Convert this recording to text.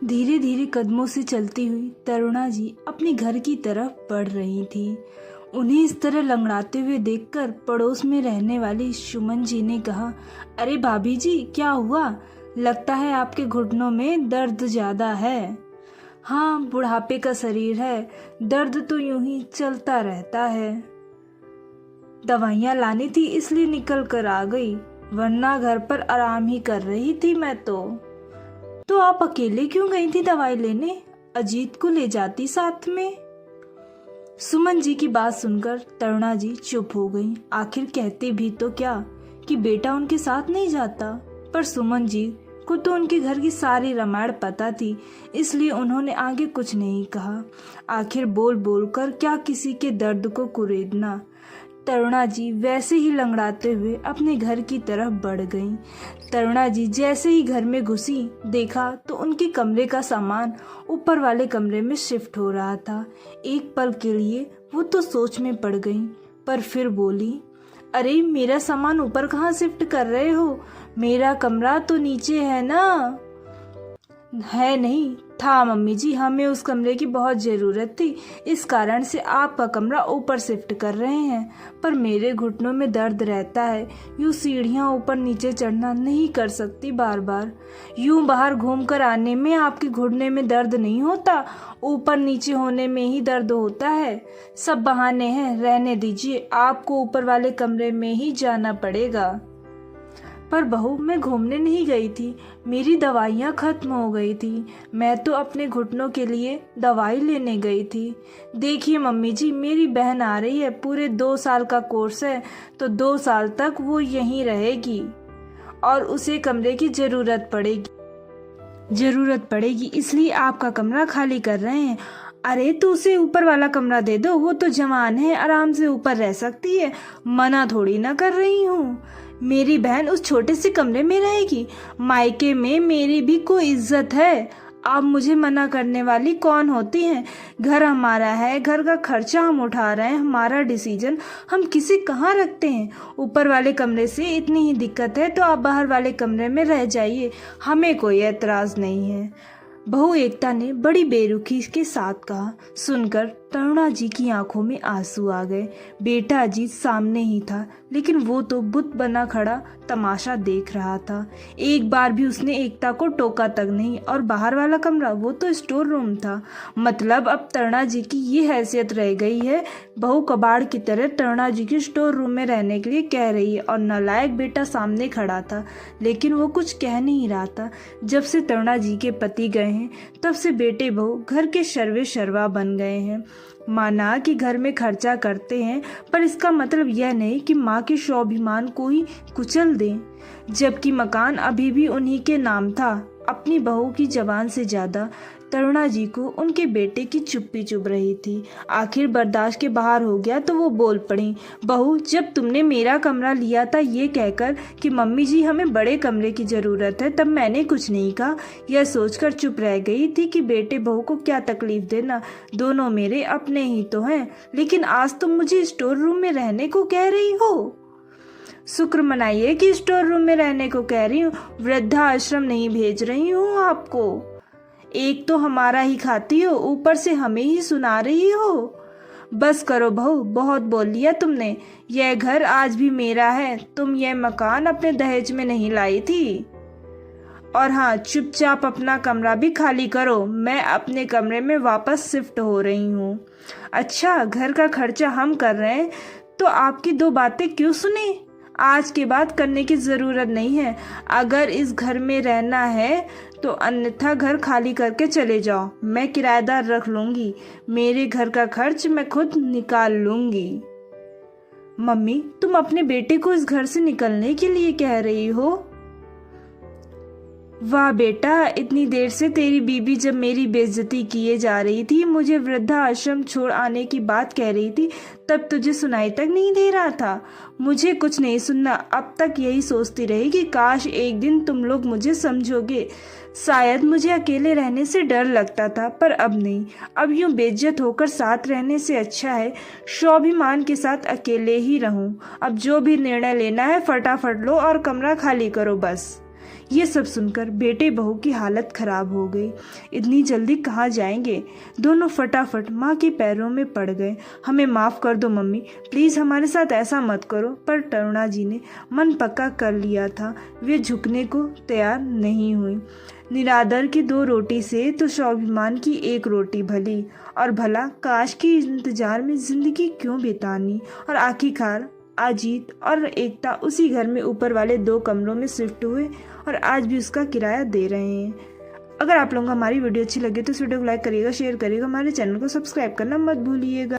धीरे धीरे कदमों से चलती हुई तरुणा जी अपने घर की तरफ बढ़ रही थी। उन्हें इस तरह लंगड़ाते हुए देखकर पड़ोस में रहने वाली सुमन जी ने कहा, अरे भाभी जी, क्या हुआ? लगता है आपके घुटनों में दर्द ज्यादा है। हाँ, बुढ़ापे का शरीर है, दर्द तो यूं ही चलता रहता है। दवाइयाँ लानी थी इसलिए निकल कर आ गई, वरना घर पर आराम ही कर रही थी मैं तो आप अकेले क्यों गई थी दवाई लेने? अजीत को ले जाती साथ में। सुमन जी की बात सुनकर तरुणा जी चुप हो गई। आखिर कहते भी तो क्या कि बेटा उनके साथ नहीं जाता, पर सुमन जी को तो उनके घर की सारी रामायण पता थी, इसलिए उन्होंने आगे कुछ नहीं कहा। आखिर बोल बोल कर क्या किसी के दर्द को कुरेदना। तरुणा जी वैसे ही लंगड़ाते हुए अपने घर की तरफ बढ़ गईं। तरुणा जी जैसे ही घर में घुसी, देखा तो उनके कमरे का सामान ऊपर वाले कमरे में शिफ्ट हो रहा था। एक पल के लिए वो तो सोच में पड़ गईं, पर फिर बोली, अरे मेरा सामान ऊपर कहाँ शिफ्ट कर रहे हो? मेरा कमरा तो नीचे है ना। है नहीं था मम्मी जी, हमें उस कमरे की बहुत ज़रूरत थी, इस कारण से आपका कमरा ऊपर शिफ्ट कर रहे हैं। पर मेरे घुटनों में दर्द रहता है, यूँ सीढ़ियाँ ऊपर नीचे चढ़ना नहीं कर सकती बार बार। यूँ बाहर घूमकर आने में आपके घुटने में दर्द नहीं होता, ऊपर नीचे होने में ही दर्द होता है। सब बहाने हैं, रहने दीजिए, आपको ऊपर वाले कमरे में ही जाना पड़ेगा। पर बहू, मैं घूमने नहीं गई थी, मेरी दवाइयाँ खत्म हो गई थी, मैं तो अपने घुटनों के लिए दवाई लेने गई थी। देखिए मम्मी जी, मेरी बहन आ रही है, पूरे 2 साल का कोर्स है, तो 2 साल तक वो यहीं रहेगी और उसे कमरे की ज़रूरत पड़ेगी, इसलिए आपका कमरा खाली कर रहे हैं। अरे तो उसे ऊपर वाला कमरा दे दो, वो तो जवान है, आराम से ऊपर रह सकती है, मना थोड़ी ना कर रही हूँ। मेरी बहन उस छोटे से कमरे में रहेगी, मायके में मेरी भी कोई इज्जत है। आप मुझे मना करने वाली कौन होती हैं? घर हमारा है, घर का खर्चा हम उठा रहे हैं, हमारा डिसीजन हम किसे कहाँ रखते हैं। ऊपर वाले कमरे से इतनी ही दिक्कत है तो आप बाहर वाले कमरे में रह जाइए, हमें कोई एतराज़ नहीं है। बहू एकता ने बड़ी बेरुखी के साथ कहा। सुनकर तरुणा जी की आंखों में आंसू आ गए। बेटा अजीत सामने ही था, लेकिन वो तो बुत बना खड़ा तमाशा देख रहा था। एक बार भी उसने एकता को टोका तक नहीं, और बाहर वाला कमरा वो तो स्टोर रूम था। मतलब अब तरुणा जी की ये हैसियत रह गई है, बहू कबाड़ की तरह तरुणा जी की स्टोर रूम में रहने के लिए कह रही है, और नालायक बेटा सामने खड़ा था, लेकिन वो कुछ कह नहीं रहा था। जब से तरुणा जी के पति गए हैं, तब से बेटे बहू घर के शर्वे शर्वा बन गए हैं। माना कि घर में खर्चा करते हैं, पर इसका मतलब यह नहीं कि माँ के स्वाभिमान को ही कुचल दें, जबकि मकान अभी भी उन्हीं के नाम था। अपनी बहू की जबान से ज्यादा तरुणा जी को उनके बेटे की चुप्पी चुभ रही थी। आखिर बर्दाश्त के बाहर हो गया तो वो बोल पड़ी, बहू, जब तुमने मेरा कमरा लिया था ये कहकर कि मम्मी जी हमें बड़े कमरे की ज़रूरत है, तब मैंने कुछ नहीं कहा, यह सोचकर चुप रह गई थी कि बेटे बहू को क्या तकलीफ देना, दोनों मेरे अपने ही तो हैं। लेकिन आज तुम मुझे स्टोर रूम में रहने को कह रही हो। शुक्र मनाइए कि स्टोर रूम में रहने को कह रही हूँ, वृद्धा आश्रम नहीं भेज रही हूँ आपको। एक तो हमारा ही खाती हो, ऊपर से हमें ही सुना रही हो। बस करो बहू, बहुत बोल लिया तुमने। यह घर आज भी मेरा है, तुम यह मकान अपने दहेज में नहीं लाई थी। और हाँ, चुपचाप अपना कमरा भी खाली करो, मैं अपने कमरे में वापस शिफ्ट हो रही हूँ। अच्छा, घर का खर्चा हम कर रहे हैं तो आपकी 2 बातें क्यों सुने? आज के बाद करने की ज़रूरत नहीं है। अगर इस घर में रहना है तो अन्यथा घर खाली करके चले जाओ, मैं किराएदार रख लूँगी, मेरे घर का खर्च मैं खुद निकाल लूँगी। मम्मी, तुम अपने बेटे को इस घर से निकलने के लिए कह रही हो? वाह बेटा, इतनी देर से तेरी बीबी जब मेरी बेइज्जती किए जा रही थी, मुझे वृद्धा आश्रम छोड़ आने की बात कह रही थी, तब तुझे सुनाई तक नहीं दे रहा था। मुझे कुछ नहीं सुनना, अब तक यही सोचती रही कि काश एक दिन तुम लोग मुझे समझोगे। शायद मुझे अकेले रहने से डर लगता था, पर अब नहीं। अब यूं बेइज्जत होकर साथ रहने से अच्छा है स्वाभिमान के साथ अकेले ही रहूं। अब जो भी निर्णय लेना है फटाफट लो और कमरा खाली करो बस। ये सब सुनकर बेटे बहू की हालत खराब हो गई। इतनी जल्दी कहाँ जाएंगे? दोनों फटाफट माँ के पैरों में पड़ गए। हमें माफ़ कर दो मम्मी, प्लीज़ हमारे साथ ऐसा मत करो। पर करुणा जी ने मन पक्का कर लिया था, वे झुकने को तैयार नहीं हुई। निरादर की 2 रोटी से तो स्वाभिमान की 1 रोटी भली, और भला काश के इंतजार में जिंदगी क्यों बितानी। और आखिरकार अजीत और एकता उसी घर में ऊपर वाले 2 कमरों में शिफ्ट हुए और आज भी उसका किराया दे रहे हैं। अगर आप लोगों को हमारी वीडियो अच्छी लगे तो इस वीडियो को लाइक करिएगा, शेयर करिएगा, हमारे चैनल को सब्सक्राइब करना मत भूलिएगा।